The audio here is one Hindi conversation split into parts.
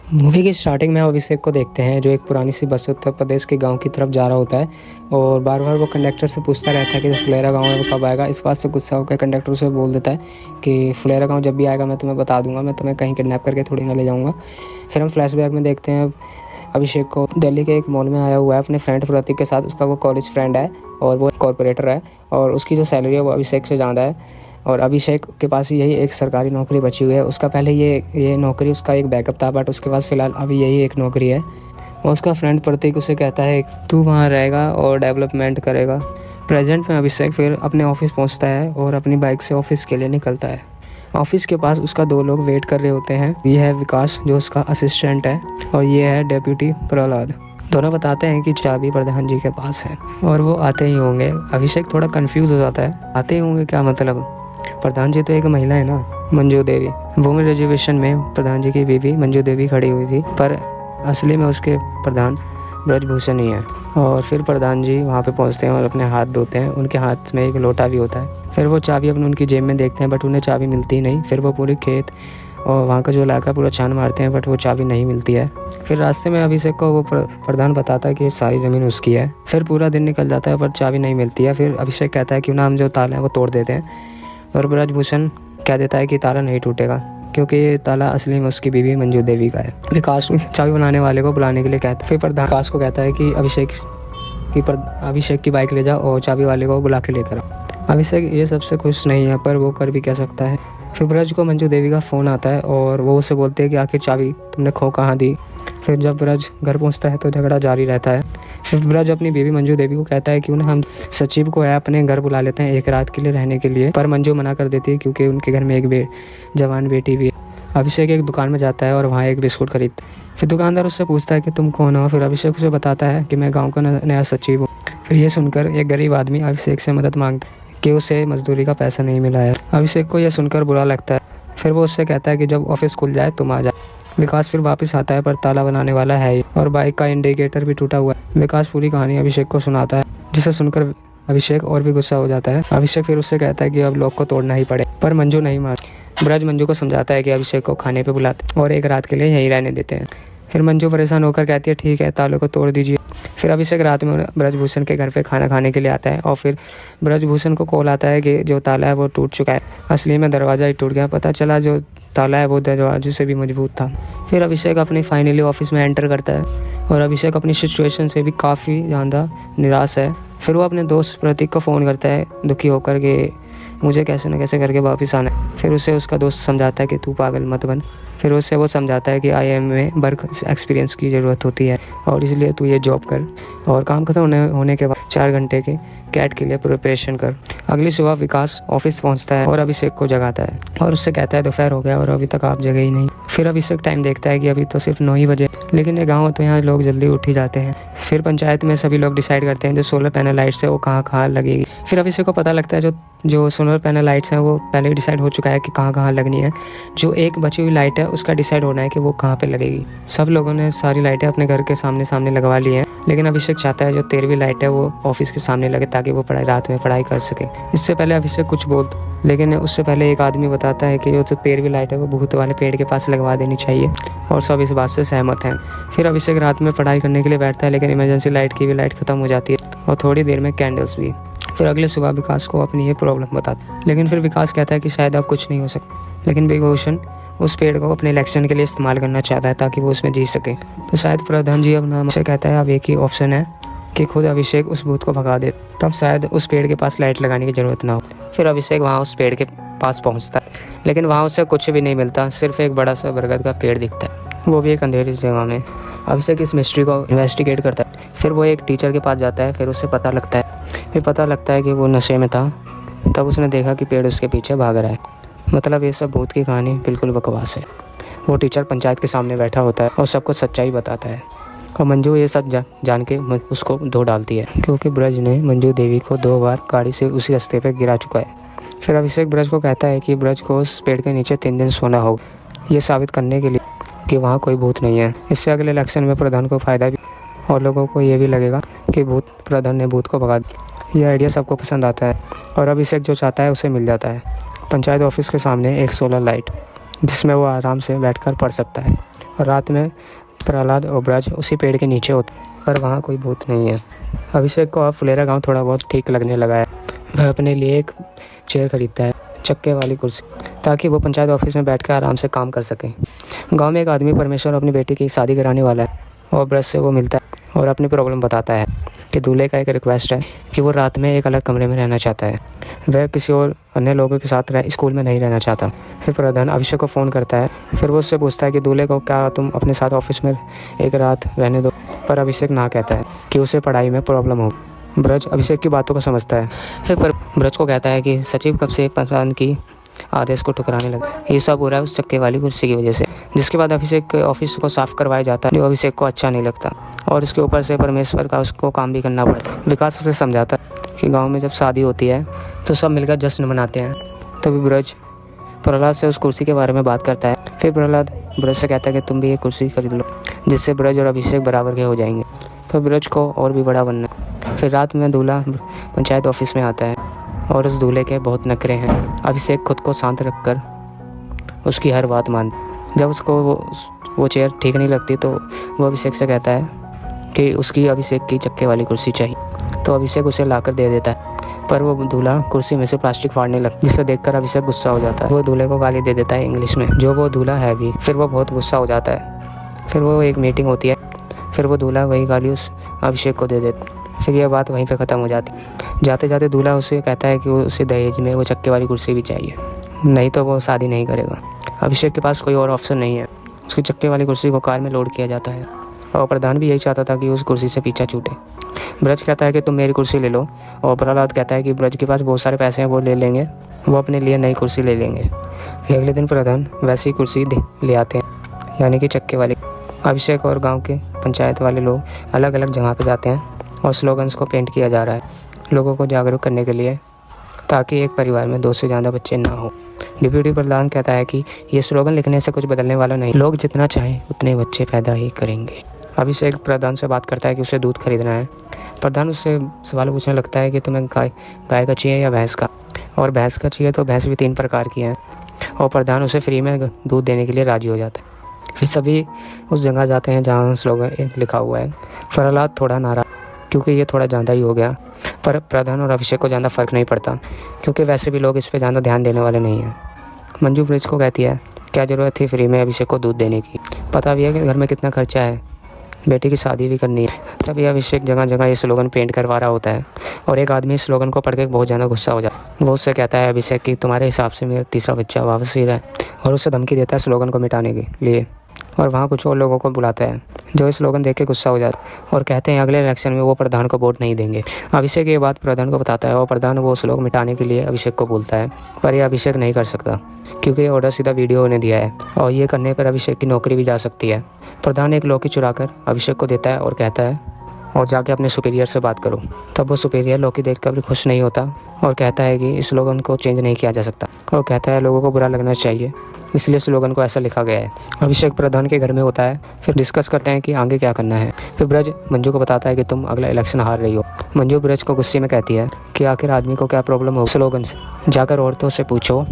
मूवी की स्टार्टिंग में अभिषेक को देखते हैं जो एक पुरानी सी बस उत्तर प्रदेश के गांव की तरफ जा रहा होता है और बार बार वो कंडक्टर से पूछता रहता है कि फुलेरा गांव है वो कब आएगा। इस बात से गुस्सा होकर कंडक्टर उसे बोल देता है कि फुलेरा गांव जब भी आएगा मैं तुम्हें बता दूंगा, मैं तुम्हें कहीं किडनैप करके थोड़ी ना ले जाऊँगा। फिर हम फ्लैशबैक में देखते हैं अभिषेक को दिल्ली के एक मॉल में आया हुआ है अपने फ्रेंड प्रतीक के साथ। उसका वो कॉलेज फ्रेंड है और वो कॉर्पोरेटर है और उसकी जो सैलरी है वो अभिषेक से ज़्यादा है और अभिषेक के पास यही एक सरकारी नौकरी बची हुई है। उसका पहले ये नौकरी उसका एक बैकअप था, बट उसके पास फ़िलहाल अभी यही एक नौकरी है। और उसका फ्रेंड प्रतीक उसे कहता है तू वहाँ रहेगा और डेवलपमेंट करेगा। प्रेजेंट में अभिषेक फिर अपने ऑफिस पहुँचता है और अपनी बाइक से ऑफिस के लिए निकलता है। ऑफिस के पास उसका 2 लोग वेट कर रहे होते हैं। ये है विकास जो उसका असिस्टेंट है और ये है डेप्यूटी प्रहलाद। दोनों बताते हैं कि चाबी प्रधान जी के पास है और वो आते ही होंगे। अभिषेक थोड़ा कंफ्यूज हो जाता है, आते ही होंगे क्या मतलब? प्रधान जी तो एक महिला है ना, मंजू देवी। वुमेन रिजर्वेशन में प्रधान जी की बीवी मंजू देवी खड़ी हुई थी, पर असली में उसके प्रधान ब्रजभूषण ही है। और फिर प्रधान जी वहाँ पे पहुँचते हैं और अपने हाथ धोते हैं। उनके हाथ में एक लोटा भी होता है। फिर वो चाबी अपनी उनकी जेब में देखते हैं, बट उन्हें चाबी मिलती ही नहीं। फिर वो पूरे खेत और वहाँ का जो इलाका पूरा छान मारते हैं, बट वो चाबी नहीं मिलती है। फिर रास्ते में अभिषेक को वो प्रधान बताता है कि सारी ज़मीन उसकी है। फिर पूरा दिन निकल जाता है पर चाबी नहीं मिलती है। फिर अभिषेक कहता है क्यों ना हम जो ताला है वो तोड़ देते हैं, और ब्रजभूषण कह देता है कि ताला नहीं टूटेगा क्योंकि ये ताला असली में उसकी बीवी मंजू देवी का है। विकास चाबी बनाने वाले को बुलाने के लिए कहता है। फिर प्रधान विकास को कहता है कि अभिषेक की बाइक ले जाओ और चाबी वाले को बुला के लेकर आओ। अभिषेक ये सबसे खुश नहीं है, पर वो कर भी क्या सकता है। फिर ब्रज को मंजू देवी का फ़ोन आता है और वो उसे बोलते हैं कि आखिर चाबी तुमने खो कहाँ दी। फिर जब ब्रज घर पहुंचता है तो झगड़ा जारी रहता है। फिर ब्रज अपनी बीवी मंजू देवी को कहता है कि उन्हें हम सचिव को है अपने घर बुला लेते हैं एक रात के लिए रहने के लिए, पर मंजू मना कर देती है क्योंकि उनके घर में एक जवान बेटी भी है। अभिषेक एक दुकान में जाता है और वहाँ एक बिस्कुट खरीदता है। फिर दुकानदार उससे पूछता है कि तुम कौन हो। फिर अभिषेक उसे बताता है कि मैं गाँव का नया सचिव हूँ। फिर ये सुनकर एक गरीब आदमी अभिषेक से मदद मांगता है कि उसे मजदूरी का पैसा नहीं मिला है। अभिषेक को यह सुनकर बुरा लगता है। फिर वो उससे कहता है कि जब ऑफिस खुल जाए तुम आ जाए। विकास फिर वापस आता है पर ताला बनाने वाला है और बाइक का इंडिकेटर भी टूटा हुआ है। विकास पूरी कहानी अभिषेक को सुनाता है, जिसे सुनकर अभिषेक और भी गुस्सा हो जाता है। अभिषेक फिर उससे कहता है कि अब लॉक को तोड़ना ही पड़े, पर मंजू नहीं मानती। ब्रज मंजू को समझाता है कि अभिषेक को खाने पे बुलाते और एक रात के लिए यहीं रहने देते हैं। फिर मंजू परेशान होकर कहती है ठीक है ताले को तोड़ दीजिए। फिर अभिषेक रात में ब्रजभूषण के घर पे खाना खाने के लिए आता है और फिर ब्रजभूषण को कॉल आता है कि जो ताला है वो टूट चुका है। असली में दरवाज़ा ही टूट गया। पता चला जो ताला है वो दरवाजे से भी मजबूत था। फिर अभिषेक अपनी फाइनली ऑफिस में एंटर करता है और अभिषेक अपनी सिचुएशन से भी काफ़ी ज़्यादा निराश है। फिर वो अपने दोस्त प्रतीक को फ़ोन करता है दुखी होकर कि मुझे कैसे न कैसे करके वापस आना है। फिर उसे उसका दोस्त समझाता है कि तू पागल मत बन। फिर उससे वो समझाता है कि IIM में वर्क एक्सपीरियंस की ज़रूरत होती है और इसलिए तू ये जॉब कर और काम खत्म होने के बाद 4 घंटे के कैट के लिए प्रिपरेशन कर। अगली सुबह विकास ऑफिस पहुंचता है और अभिषेक को जगाता है और उससे कहता है दोपहर हो गया और अभी तक आप जगे ही नहीं। फिर अभिषेक टाइम देखता है कि अभी तो सिर्फ 9 ही बजे, लेकिन ये गाँव तो यहाँ लोग जल्दी उठ ही जाते हैं। फिर पंचायत में सभी लोग डिसाइड करते हैं जो सोलर पैनल लाइट्स है वो कहाँ कहाँ लगेगी। फिर अभिषेक को पता लगता है जो सोलर पैनल लाइट्स हैं वो पहले ही डिसाइड हो चुका है कि कहाँ कहाँ लगनी है। जो एक बची हुई लाइट है उसका डिसाइड होना है कि वो कहाँ पे लगेगी। सब लोगों ने सारी लाइटें अपने घर के सामने लगवा ली हैं, लेकिन अभिषेक चाहता है जो 13वीं लाइट है वो ऑफिस के सामने लगे ताकि वो रात में पढ़ाई कर सके। इससे पहले अभिषेक कुछ बोलता, लेकिन उससे पहले एक आदमी बताता है कि जो 13वीं लाइट है वो भूत वाले पेड़ के पास लगवा देनी चाहिए और सब इस बात से सहमत हैं। फिर अभिषेक रात में पढ़ाई करने के लिए बैठता है, लेकिन इमरजेंसी लाइट की भी लाइट खत्म हो जाती है और थोड़ी देर में कैंडल्स भी। फिर अगले सुबह विकास को अपनी ये प्रॉब्लम बताता है, लेकिन फिर विकास कहता है कि शायद अब कुछ नहीं हो सकता। लेकिन ब्रजभूषण उस पेड़ को अपने इलेक्शन के लिए इस्तेमाल करना चाहता है ताकि वो उसमें जी सके। तो शायद प्रधान जी अब नाम से कहता है अब एक ही ऑप्शन है कि खुद अभिषेक उस भूत को भगा दे, तब शायद उस पेड़ के पास लाइट लगाने की ज़रूरत ना हो। फिर अभिषेक वहाँ उस पेड़ के पास पहुँचता है, लेकिन वहाँ उसे कुछ भी नहीं मिलता, सिर्फ एक बड़ा सा बरगद का पेड़ दिखता है, वो भी एक अंधेरी जगह में। अभिषेक इस मिस्ट्री को इन्वेस्टिगेट करता है। फिर वो एक टीचर के पास जाता है। फिर उसे पता लगता है कि वो नशे में था। तब उसने देखा कि पेड़ उसके पीछे भाग रहा है। मतलब ये सब भूत की कहानी बिल्कुल बकवास है। वो टीचर पंचायत के सामने बैठा होता है और सबको सच्चाई बताता है और मंजू ये सब जान के उसको धो डालती है क्योंकि ब्रज ने मंजू देवी को 2 बार गाड़ी से उसी रास्ते पर गिरा चुका है। फिर अभिषेक ब्रज को कहता है कि ब्रज को उस पेड़ के नीचे 3 दिन सोना होगा, ये साबित करने के लिए कि वहाँ कोई भूत नहीं है। इससे अगले इलेक्शन में प्रधान को फ़ायदा भी और लोगों को ये भी लगेगा कि प्रधान ने भूत को भगा दिया। यह आइडिया सबको पसंद आता है और अभिषेक जो चाहता है उसे मिल जाता है। पंचायत ऑफिस के सामने एक सोलर लाइट जिसमें वो आराम से बैठकर पढ़ सकता है। और रात में प्रहलाद और ब्रज उसी पेड़ के नीचे होते, पर वहाँ कोई भूत नहीं है। अभिषेक को अब फुलेरा गांव थोड़ा बहुत ठीक लगने लगा है। वह अपने लिए एक चेयर खरीदता है, चक्के वाली कुर्सी, ताकि वो पंचायत ऑफिस में बैठकर आराम से काम कर सके। गांव में एक आदमी परमेश्वर अपनी बेटी की शादी कराने वाला है और ब्रज से वो मिलता है और अपनी प्रॉब्लम बताता है कि दूल्हे का एक रिक्वेस्ट है कि वो रात में एक अलग कमरे में रहना चाहता है। वह किसी और अन्य लोगों के साथ स्कूल में नहीं रहना चाहता। फिर प्रधान अभिषेक को फ़ोन करता है। फिर वो उससे पूछता है कि दूल्हे को क्या तुम अपने साथ ऑफिस में एक रात रहने दो, पर अभिषेक ना कहता है कि उसे पढ़ाई में प्रॉब्लम हो। ब्रज अभिषेक की बातों को समझता है। फिर ब्रज को कहता है कि सचिव कब से प्रधान की आदेश को ठुकराने लगा। ये सब हो रहा है उस चक्के वाली कुर्सी की वजह से। जिसके बाद अभिषेक के ऑफिस को साफ करवाया जाता है, जो अभिषेक को अच्छा नहीं लगता और उसके ऊपर से परमेश्वर का उसको काम भी करना पड़ता है। विकास उसे समझाता है कि गांव में जब शादी होती है तो सब मिलकर जश्न मनाते हैं। तभी ब्रज प्रहलाद से उस कुर्सी के बारे में बात करता है। फिर प्रहलाद ब्रज से कहता है कि तुम भी एक कुर्सी खरीद लो, जिससे ब्रज और अभिषेक बराबर के हो जाएंगे। फिर ब्रज को और भी बड़ा बनना। फिर रात में दूल्हा पंचायत ऑफिस में आता है और उस दूल्हे के बहुत नखरे हैं। अभिषेक खुद को शांत रखकर उसकी हर बात मानता। जब उसको वो चेयर ठीक नहीं लगती तो वो अभिषेक से कहता है कि उसकी अभिषेक की चक्के वाली कुर्सी चाहिए, तो अभिषेक उसे लाकर दे देता है। पर वो दूल्हा कुर्सी में से प्लास्टिक फाड़ने लगता है, जिसे देखकर अभिषेक गुस्सा हो जाता है। वो दूल्हे को गाली दे देता है इंग्लिश में, जो वो दूल्हा है भी। फिर वो बहुत गुस्सा हो जाता है। फिर वो एक मीटिंग होती है। फिर वो दूल्हा वही गाली उस अभिषेक को दे देता। फिर यह बात वहीं पे ख़त्म हो जाती। जाते जाते दूल्हा उसे कहता है कि उसे दहेज में वो चक्के वाली कुर्सी भी चाहिए, नहीं तो वो शादी नहीं करेगा। अभिषेक के पास कोई और ऑप्शन नहीं है। उसकी चक्के वाली कुर्सी को कार में लोड किया जाता है और प्रधान भी यही चाहता था कि उस कुर्सी से पीछा छूटे। ब्रज कहता है कि तुम मेरी कुर्सी ले लो और प्रहलाद कहता है कि ब्रज के पास बहुत सारे पैसे हैं, वो ले लेंगे, वो अपने लिए नई कुर्सी ले लेंगे। फिर अगले दिन प्रधान वैसी कुर्सी ले आते हैं, यानी कि चक्के वाली। अभिषेक और गाँव के पंचायत वाले लोग अलग अलग जगह पर जाते हैं और स्लोगन्स को पेंट किया जा रहा है लोगों को जागरूक करने के लिए, ताकि एक परिवार में 2 से ज़्यादा बच्चे ना हो। डिप्टी प्रधान कहता है कि ये स्लोगन लिखने से कुछ बदलने वाला नहीं, लोग जितना चाहें उतने बच्चे पैदा ही करेंगे। अभिषेक प्रधान से बात करता है कि उसे दूध खरीदना है। प्रधान उससे सवाल पूछने लगता है कि तुम्हें गाय का चाहिए या भैंस का, और भैंस का चाहिए तो भैंस भी 3 प्रकार की हैं, और प्रधान उसे फ्री में दूध देने के लिए राजी हो जाता है। फिर सभी उस जगह जाते हैं जहाँ स्लोगन लिखा हुआ है। प्रहलाद थोड़ा नाराज, क्योंकि ये थोड़ा ज़्यादा ही हो गया, पर प्रधान और अभिषेक को ज़्यादा फ़र्क नहीं पड़ता, क्योंकि वैसे भी लोग इस पे ज़्यादा ध्यान देने वाले नहीं हैं। मंजू ब्रज को कहती है क्या ज़रूरत थी फ्री में अभिषेक को दूध देने की, पता भी है कि घर में कितना खर्चा है, बेटी की शादी भी करनी है। तभी अभिषेक जगह जगह ये स्लोगन पेंट करवा रहा होता है और एक आदमी इस स्लोगन को पढ़ के बहुत ज़्यादा गुस्सा हो जाता है। वो उससे कहता है अभिषेक कि तुम्हारे हिसाब से मेरा तीसरा बच्चा वापस ही रहा है, और उससे धमकी देता है स्लोगन को मिटाने के लिए। और वहाँ कुछ और लोगों को बुलाता है जो इस स्लोगन देख के गुस्सा हो जाता है और कहते हैं अगले इलेक्शन में वो प्रधान को वोट नहीं देंगे। अभिषेक ये बात प्रधान को बताता है और प्रधान वो स्लोगन मिटाने के लिए अभिषेक को बोलता है, पर यह अभिषेक नहीं कर सकता क्योंकि ये ऑर्डर सीधा वीडियो ने दिया है और ये करने पर अभिषेक की नौकरी भी जा सकती है। प्रधान एक लौकी चुराकर अभिषेक को देता है और कहता है और जाके अपने सुपीरियर से बात करो। तब वो सुपीरियर लौकी देखकर भी खुश नहीं होता और कहता है कि इस स्लोगन को चेंज नहीं किया जा सकता, और कहता है लोगों को बुरा लगना चाहिए, इसलिए स्लोगन को ऐसा लिखा गया है। अभिषेक प्रधान के घर में होता है। फिर डिस्कस करते हैं कि आगे क्या करना है। फिर ब्रज मंजू को बताता है कि तुम अगला इलेक्शन हार रही हो। मंजू ब्रज को गुस्से में कहती है कि आखिर आदमी को क्या प्रॉब्लम हो स्लोगन से, जाकर औरतों से पूछो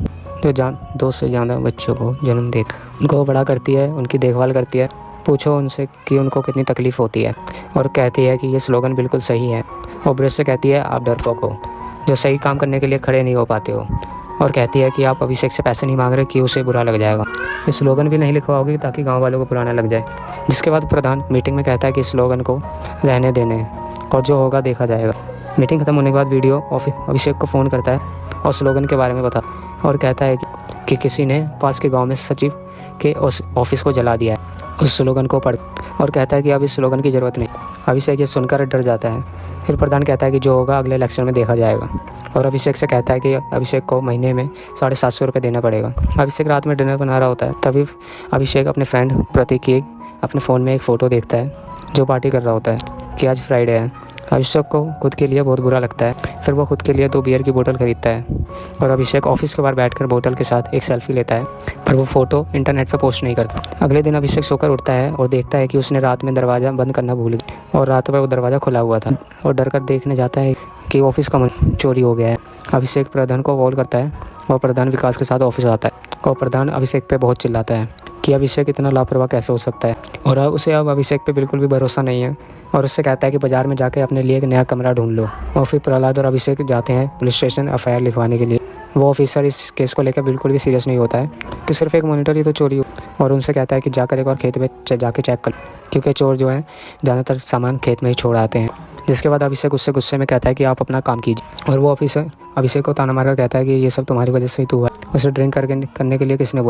जो 2 से ज़्यादा बच्चों को जन्म देती, उनको बड़ा करती है, उनकी देखभाल करती है, पूछो उनसे कि उनको कितनी तकलीफ़ होती है, और कहती है कि ये स्लोगन बिल्कुल सही है। और ब्रज से कहती है आप डरपोक हो जो सही काम करने के लिए खड़े नहीं हो पाते हो, और कहती है कि आप अभिषेक से पैसे नहीं मांग रहे कि उसे बुरा लग जाएगा। इस स्लोगन भी नहीं लिखवाओगी ताकि गांव वालों को पुराना लग जाए। जिसके बाद प्रधान मीटिंग में कहता है कि इस स्लोगन को रहने देने और जो होगा देखा जाएगा। मीटिंग खत्म होने के बाद वीडियो अभिषेक को फ़ोन करता है और स्लोगन के बारे में बता और कहता है कि किसी ने पास के गाँव में सचिव के ऑफिस को जला दिया है उस स्लोगन को पढ़, और कहता है कि अब इस स्लोगन की ज़रूरत नहीं। अभिषेक ये सुनकर डर जाता है। फिर प्रधान कहता है कि जो होगा अगले इलेक्शन में देखा जाएगा, और अभिषेक से कहता है कि अभिषेक को महीने में 750 रुपये देना पड़ेगा। अभिषेक रात में डिनर बना रहा होता है। तभी अभिषेक अपने फ्रेंड प्रतीक की अपने फ़ोन में एक फ़ोटो देखता है जो पार्टी कर रहा होता है कि आज फ्राइडे है। अभिषेक को खुद के लिए बहुत बुरा लगता है। फिर वो खुद के लिए 2 बियर की बोतल खरीदता है और अभिषेक ऑफिस के बाहर बैठकर बोतल के साथ एक सेल्फी लेता है, पर वो फ़ोटो इंटरनेट पर पोस्ट नहीं करता। अगले दिन अभिषेक सोकर उठता है और देखता है कि उसने रात में दरवाज़ा बंद करना भूल गया और रात भर वो दरवाज़ा खुला हुआ था, और डर कर देखने जाता है कि ऑफिस का चोरी हो गया है। अभिषेक प्रधान को कॉल करता है और प्रधान विकास के साथ ऑफिस आता है और प्रधान अभिषेक पे बहुत चिल्लाता है कि अभिषेक इतना लापरवाह कैसे हो सकता है, और उसे अब अभिषेक पे बिल्कुल भी भरोसा नहीं है और उससे कहता है कि बाज़ार में जाके अपने लिए एक नया कमरा ढूंढ लो। और फिर प्रहलाद और अभिषेक जाते हैं पुलिस स्टेशन एफआईआर लिखवाने के लिए। वो ऑफिसर इस केस को लेकर बिल्कुल भी सीरियस नहीं होता है कि सिर्फ एक मॉनिटर ही तो चोरी हो, और उनसे कहता है कि जाकर एक और खेत में जाके चेक कर, क्योंकि चोर जो है ज़्यादातर सामान खेत में ही छोड़ आते हैं। जिसके बाद अभिषेक उससे गुस्से में कहता है कि आप अपना काम कीजिए, और वो ऑफिसर अभिषेक को ताना मारकर कहता है कि ये सब तुम्हारी वजह से ही तो हुआ। उसे ड्रिंक करने के लिए किसने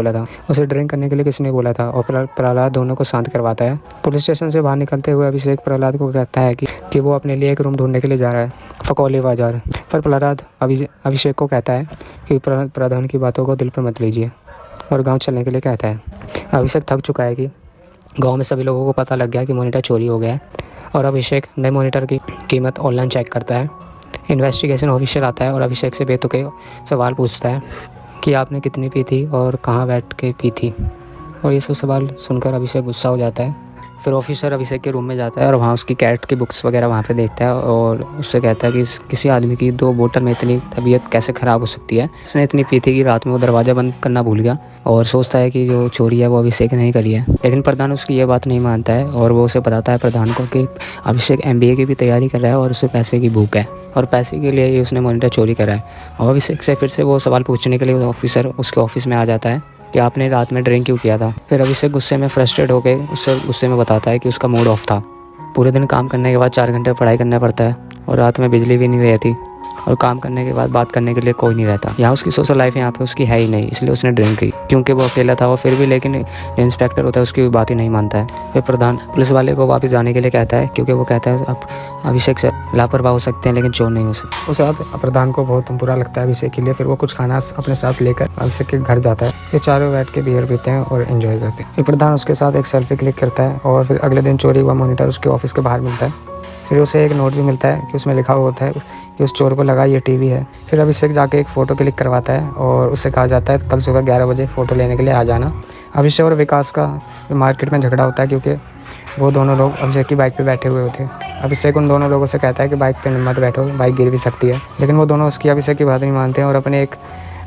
बोला था, और प्रहलाद दोनों को शांत करवाता है। पुलिस स्टेशन से बाहर निकलते हुए अभिषेक प्रहलाद को कहता है कि वो अपने लिए एक रूम ढूंढने के लिए जा रहा है फकौली बाजार। पर प्रहलाद अभिषेक को कहता है कि प्रधान की बातों को दिल पर मत लीजिए, और गाँव चलने के लिए कहता है। अभिषेक थक चुका है कि गाँव में सभी लोगों को पता लग गया कि मॉनिटर चोरी हो गया है, और अभिषेक नए मॉनिटर की कीमत ऑनलाइन चेक करता है। इन्वेस्टिगेशन ऑफिसर आता है और अभिषेक से बेतुके सवाल पूछता है कि आपने कितनी पी थी और कहाँ बैठ के पी थी, और ये सब सवाल सुनकर अभिषेक गुस्सा हो जाता है। फिर ऑफिसर अभिषेक के रूम में जाता है और वहाँ उसकी कैट की बुक्स वगैरह वहाँ पे देखता है, और उससे कहता है कि किसी आदमी की 2 बोतल में इतनी तबीयत कैसे ख़राब हो सकती है। उसने इतनी पी थी कि रात में वो दरवाज़ा बंद करना भूल गया, और सोचता है कि जो चोरी है वो अभिषेक ने ही करी है। लेकिन प्रधान उसकी ये बात नहीं मानता है, और वो उसे बताता है प्रधान को कि अभिषेक MBA की भी तैयारी कर रहा है और उसे पैसे की भूख है, और पैसे के लिए ही उसने मॉनिटर चोरी करा है। और अभिषेक से फिर से वो सवाल पूछने के लिए ऑफिसर उसके ऑफिस में आ जाता है कि आपने रात में ड्रिंक क्यों किया था। फिर अभिषेक गुस्से में फ्रस्ट्रेट होकर उससे गुस्से में बताता है कि उसका मूड ऑफ था। पूरे दिन काम करने के बाद 4 घंटे पढ़ाई करना पड़ता है, और रात में बिजली भी नहीं रहती, और काम करने के बाद बात करने के लिए कोई नहीं रहता। यहाँ उसकी सोशल लाइफ यहाँ पे उसकी है ही नहीं, इसलिए उसने ड्रिंक की, क्योंकि वो अकेला था। और फिर भी लेकिन जो इंस्पेक्टर होता है उसकी बात ही नहीं मानता है। फिर प्रधान पुलिस वाले को वापस जाने के लिए कहता है, क्योंकि वो कहता है अब अभिषेक से लापरवाह हो सकते हैं लेकिन चोर नहीं हो सकते। उस रात प्रधान को बहुत बुरा लगता है अभिषेक के लिए। फिर वो कुछ खाना अपने साथ लेकर अभिषेक के घर जाता है। ये चारों बैठ के बियर पीते हैं और एंजॉय करते हैं। फिर प्रधान उसके साथ एक सेल्फी क्लिक करता है, और फिर अगले दिन चोरी हुआ मॉनिटर उसके ऑफिस के बाहर मिलता है। फिर उसे एक नोट भी मिलता है कि उसमें लिखा हुआ होता है कि उस चोर को लगा ये टीवी है। फिर अभिषेक जाके एक फ़ोटो क्लिक करवाता है, और उससे कहा जाता है कल सुबह 11 बजे फ़ोटो लेने के लिए आ जाना। अभिषेक और विकास का मार्केट में झगड़ा होता है, क्योंकि वो दोनों लोग अभिषेक की बाइक पे बैठे हुए होते हैं। अभिषेक उन दोनों लोगों से कहता है कि बाइक पे मत बैठो, बाइक गिर भी सकती है। लेकिन वो दोनों अभिषेक की बात नहीं मानते हैं, और अपने एक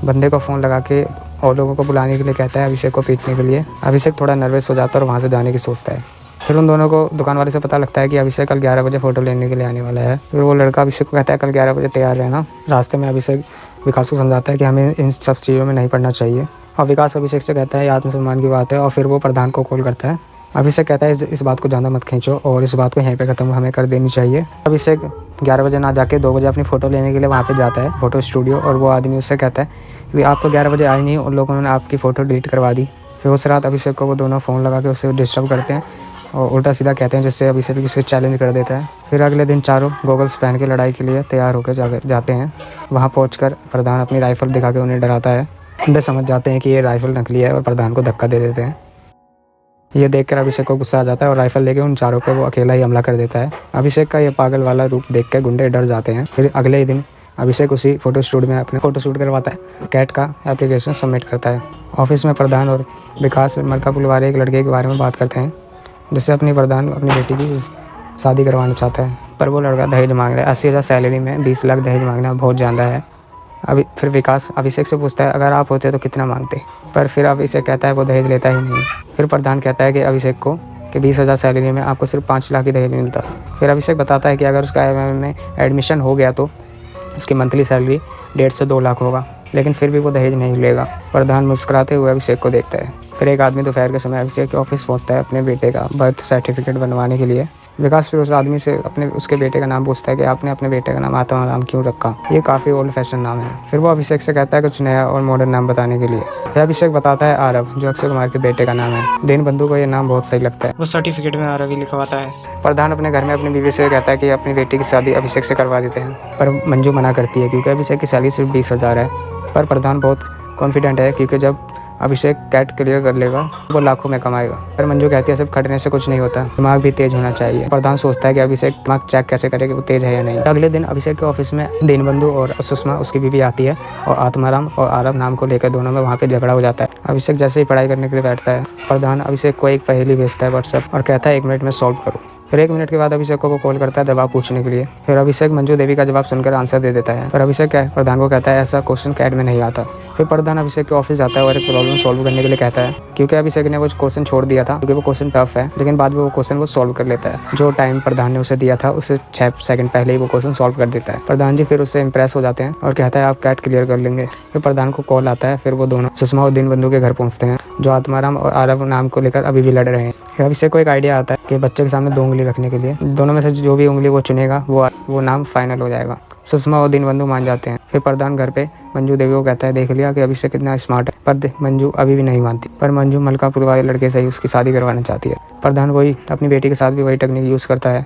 बंदे को फ़ोन लगा के और लोगों को बुलाने के लिए कहता है अभिषेक को पीटने के लिए। अभिषेक थोड़ा नर्वस हो जाता है और वहाँ से जाने की सोचता है। फिर उन दोनों को दुकान वाले से पता लगता है कि अभिषेक कल 11 बजे फ़ोटो लेने के लिए आने वाला है। फिर वो लड़का अभिषेक को कहता है कल 11 बजे तैयार रहना। रास्ते में अभिषेक विकास को समझाता है कि हमें इन सब चीज़ों में नहीं पड़ना चाहिए, और विकास अभिषेक से कहता है आत्मसम्मान की बात है। और फिर वो प्रधान को कॉल करता है। अभिषेक कहता है इस बात को ज़्यादा मत खींचो, और इस बात को यहीं पे ख़त्म हमें कर देनी चाहिए। अभिषेक 11 बजे ना जाके 2 बजे अपनी फ़ोटो लेने के लिए वहाँ पे जाता है, फ़ोटो स्टूडियो। और वो आदमी उससे कहता है कि आप तो 11 बजे आए नहीं, उन लोगों ने आपकी फ़ोटो डिलीट करवा दी। फिर उस रात अभिषेक को वो दोनों फ़ोन लगा के उससे डिस्टर्ब करते हैं और उल्टा सीधा कहते हैं, जिससे अभिषेक उसे चैलेंज कर देता है। फिर अगले दिन चारों गॉगल्स पहन के लड़ाई के लिए तैयार होकर जाते हैं। वहाँ पहुँचकर प्रधान अपनी राइफ़ल दिखा के उन्हें डराता है। वे समझ जाते हैं कि ये राइफ़ल नकली है और प्रधान को धक्का दे देते हैं। ये देखकर अभिषेक को गुस्सा आ जाता है और राइफल लेके उन चारों पे वो अकेला ही हमला कर देता है। अभिषेक का ये पागल वाला रूप देख के गुंडे डर जाते हैं। फिर अगले ही दिन अभिषेक उसी फोटो स्टूडियो में अपने फोटो शूट करवाता है। कैट का एप्लीकेशन सबमिट करता है। ऑफिस में प्रधान और विकास मरकापुल वाले एक लड़के के बारे में बात करते हैं, जिससे प्रधान अपनी बेटी की शादी करवाना चाहता है, पर वो लड़का दहेज मांग रहा है। 80,000 सैलरी में 20 लाख दहेज मांगना बहुत ज़्यादा है। फिर विकास अभिषेक से पूछता है अगर आप होते तो कितना मांगते, पर फिर अभिषेक कहता है वो दहेज लेता ही नहीं। फिर प्रधान कहता है कि अभिषेक को कि 20,000 सैलरी में आपको सिर्फ 5 लाख ही दहेज मिलता। फिर अभिषेक बताता है कि अगर उसका IIM में एडमिशन हो गया तो उसकी मंथली सैलरी 1.5 से 2 लाख होगा, लेकिन फिर भी वो दहेज नहीं लेगा। प्रधान मुस्कुराते हुए अभिषेक को देखता है। फिर एक आदमी दोपहर के समय अभिषेक के ऑफिस पहुंचता है अपने बेटे का बर्थ सर्टिफिकेट बनवाने के लिए। विकास फिर उस आदमी से उसके बेटे का नाम पूछता है कि आपने अपने बेटे का नाम आत्मा राम क्यों रखा, ये काफ़ी ओल्ड फैशन नाम है। फिर वो अभिषेक से कहता है कुछ नया और मॉडर्न नाम बताने के लिए। फिर अभिषेक बताता है आरव, जो अक्षय कुमार के बेटे का नाम है। दीन बंधु को ये नाम बहुत सही लगता है, वो सर्टिफिकेट में आरव ही लिखवाता है। प्रधान अपने घर में अपनी बीवी से कहता है कि अपनी बेटी की शादी अभिषेक से करवा देते हैं, पर मंजू मना करती है क्योंकि अभिषेक की सैलरी सिर्फ 20,000 है। पर प्रधान बहुत कॉन्फिडेंट है क्योंकि जब अभिषेक कैट क्लियर कर लेगा वो लाखों में कमाएगा। पर मंजू कहती है सिर्फ खटने से कुछ नहीं होता, दिमाग भी तेज होना चाहिए। प्रधान सोचता है कि अभिषेक दिमाग चेक कैसे करे कि वो तेज है या नहीं। अगले दिन अभिषेक के ऑफिस में दीनबंधु और सुषमा उसकी बीवी आती है और आत्माराम और आरव नाम को लेकर दोनों में वहाँ पे झगड़ा हो जाता है। अभिषेक जैसे ही पढ़ाई करने के लिए बैठता है, प्रधान अभिषेक को एक पहेली भेजता है व्हाट्सएप और कहता है 1 मिनट में सॉल्व करो। फिर 1 मिनट के बाद अभिषेक को कॉल करता है जवाब पूछने के लिए। फिर अभिषेक मंजू देवी का जवाब सुनकर आंसर दे देता है। फिर अभिषेक प्रधान को कहता है ऐसा क्वेश्चन कैट में नहीं आता। फिर प्रधान अभिषेक के ऑफिस जाता है और एक प्रॉब्लम सॉल्व करने के लिए कहता है, क्योंकि अभिषेक ने वो क्वेश्चन छोड़ दिया था क्योंकि वो क्वेश्चन टफ है, लेकिन बाद में वो क्वेश्चन वो सॉल्व कर लेता है। जो टाइम प्रधान ने उसे दिया था उससे 6 सेकंड पहले ही वो क्वेश्चन सॉल्व कर देता है। प्रधान जी फिर उससे इंप्रेस हो जाते हैं और कहता है आप कैट क्लियर कर लेंगे। फिर प्रधान को कॉल आता है। फिर वो दोनों सुषमा और दीनबंधु के घर पहुंचते हैं, जो आत्माराम और आरव नाम को लेकर अभी भी लड़ रहे हैं। फिर अभिषेक को एक आइडिया आता है कि बच्चे के सामने 2 उंगली रखने के लिए दोनों में से जो भी उंगली वो चुनेगा वो नाम फाइनल हो जाएगा। सुषमा और दीनबंधु मान जाते हैं। फिर प्रधान घर पे मंजू देवी को कहता है देख लिया कि अभिषेक कितना स्मार्ट है, पर मंजू अभी भी नहीं मानती। पर मंजू मलकापुर वाले लड़के से ही उसकी शादी करवाना चाहती है। प्रधान वही अपनी बेटी के साथ भी वही टेक्निक यूज़ करता है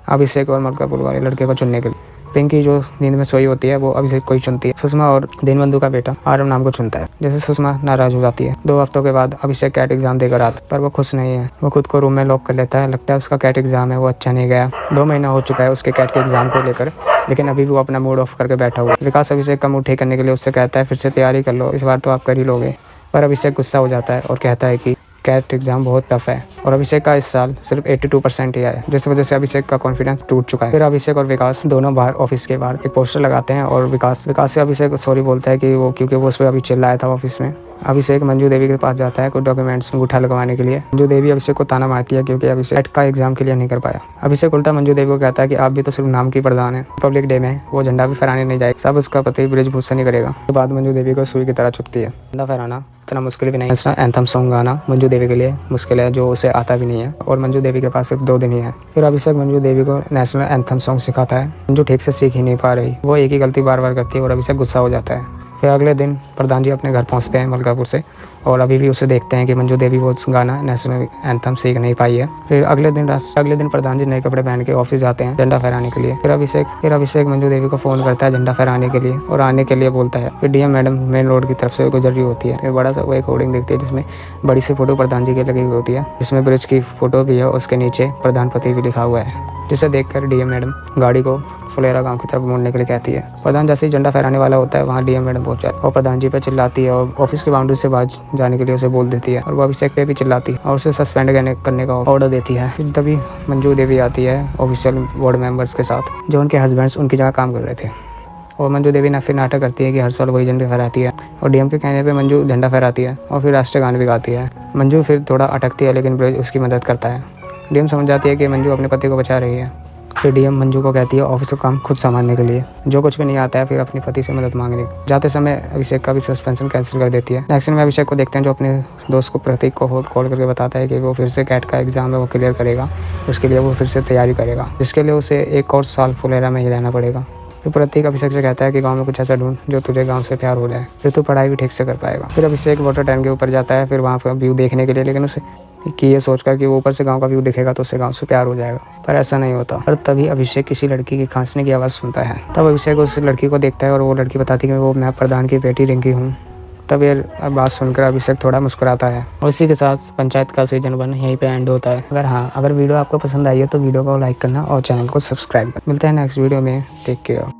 अभिषेक और मलकापुर वाले लड़के को चुनने के लिए। पिंकी जो नींद में सोई होती है वो अभिषेक को ही चुनती है। सुषमा और दीनबंधु का बेटा आरव नाम को चुनता है। जैसे सुषमा नाराज हो जाती है। 2 हफ्तों के बाद अभिषेक कैट एग्जाम देकर आता, पर वो खुश नहीं है। वो खुद को रूम में लॉक कर लेता है। लगता है उसका कैट एग्जाम है वो अच्छा नहीं गया। 2 महीना हो चुका है उसके कैट के एग्जाम को लेकर, लेकिन अभी भी वो अपना मूड ऑफ करके बैठा हुआ है। विकास अभिषेक का मूड ठीक करने के लिए उससे कहता है फिर से तैयारी कर लो, इस बार तो आप कर ही लोगे। पर अभिषेक गुस्सा हो जाता है और कहता है कि कैट एग्जाम बहुत टफ है और अभिषेक का इस साल सिर्फ 82% ही आया, जिस वजह से अभिषेक का कॉन्फिडेंस टूट चुका है। फिर अभिषेक और विकास दोनों बाहर ऑफिस के बाहर एक पोस्टर लगाते हैं और विकास से अभिषेक सॉरी बोलता है कि वो क्योंकि वो उस पर अभी चिल्लाया था ऑफिस में। अभिषेक मंजू देवी के पास जाता है कुछ डॉक्यूमेंट्स में अंगूठा लगवाने के लिए। मंजू देवी अभिषेक को ताना मारती है क्योंकि अभिषेक का एग्जाम क्लियर नहीं कर पाया। अभिषेक उल्टा मंजू देवी को कहता है कि आप भी तो सिर्फ नाम की प्रधान है, पब्लिक डे में वो झंडा भी फहराने नहीं जाएगी, सब उसका पति ब्रिजभूषण ही करेगा। उसके बाद मंजू देवी को सुई की तरह चुभती है। झंडा फहराना इतना मुश्किल भी नहीं है। एंथम सॉन्ग गाना मंजू देवी के लिए मुश्किल है, जो उसे आता भी नहीं है और मंजू देवी के पास सिर्फ 2 दिन ही है। फिर अभिषेक मंजू देवी को नेशनल एंथम सॉन्ग सिखाता है। मंजू ठीक से सीख ही नहीं पा रही, वो एक ही गलती बार बार करती है और अभिषेक गुस्सा हो जाता है। फिर अगले दिन प्रधान जी अपने घर पहुंचते हैं मलकापुर से और अभी भी उसे देखते हैं कि मंजू देवी वो गाना नेशनल एंथम सीख नहीं पाई है। फिर अगले दिन प्रधान जी नए कपड़े पहन के ऑफिस जाते हैं झंडा फहराने के लिए। फिर अभिषेक मंजू देवी को फोन करता है झंडा फहराने के लिए और आने के लिए बोलता है। फिर डीएम मैडम मेन रोड की तरफ से गुजर रही होती है। फिर बड़ा सा वो एक होर्डिंग देखती है जिसमें बड़ी सी फोटो प्रधान जी की लगी हुई होती है, जिसमें ब्रिज की फोटो भी है, उसके नीचे प्रधानपति भी लिखा हुआ है, जिसे देखकर डीएम मैडम गाड़ी को फुलेरा गांव की तरफ मोड़ने के लिए कहती है। प्रधान जैसे ही झंडा फहराने वाला होता है वहाँ डीएम मैडम पहुंच जाती है और प्रधान जी पे चिल्लाती है और ऑफिस की बाउंड्री से बाहर जाने के लिए उसे बोल देती है और वो अभिषेक पे भी चिल्लाती है और उसे सस्पेंड करने का ऑर्डर देती है। फिर तभी मंजू देवी आती है ऑफिशियल बोर्ड मेंबर्स के साथ, जो उनके हस्बैंड्स उनकी जगह काम कर रहे थे। और मंजू देवी फिर नाटक करती है कि हर साल वही झंडे फहराती है और डीएम के कहने पे मंजू झंडा फहराती है और फिर राष्ट्रीय गान भी गाती है। मंजू फिर थोड़ा अटकती है लेकिन ब्रिज उसकी मदद करता है। डीएम समझ जाती है कि मंजू अपने पति को बचा रही है। फिर डीएम मंजू को कहती है ऑफिस का काम खुद संभालने के लिए, जो कुछ भी नहीं आता है फिर अपने पति से मदद मांगने। जाते समय अभिषेक का भी सस्पेंशन कैंसिल कर देती है। नेक्स्ट में अभिषेक को देखते हैं जो अपने दोस्त को प्रतीक को कॉल करके बताता है कि वो फिर से कैट का एग्जाम है वो क्लियर करेगा, उसके लिए वो फिर से तैयारी करेगा, जिसके लिए उसे 1 और साल फुलेरा में ही रहना पड़ेगा। फिर प्रतीक अभिषेक से कहता है कि गांव में कुछ ऐसा ढूंढ जो तुझे गांव से प्यार हो जाए, फिर तू पढ़ाई भी ठीक से कर पाएगा। फिर अभिषेक वाटर टैंक के ऊपर जाता है फिर वहाँ पर व्यू देखने के लिए, लेकिन उसे कि ये सोचकर कि वो ऊपर से गांव का व्यू दिखेगा तो उससे गांव से प्यार हो जाएगा, पर ऐसा नहीं होता। और तभी अभिषेक किसी लड़की की खांसने की आवाज़ सुनता है। तब अभिषेक उस लड़की को देखता है और वो लड़की बताती है कि वो मैं प्रधान की बेटी रिंकी हूँ। तब ये बात सुनकर अभिषेक थोड़ा मुस्कुराता है और इसी के साथ पंचायत का सीजन 1 यहीं पे एंड होता है। अगर वीडियो आपको पसंद आई है तो वीडियो को लाइक करना और चैनल को सब्सक्राइब करना। मिलते हैं नेक्स्ट वीडियो में, टेक केयर।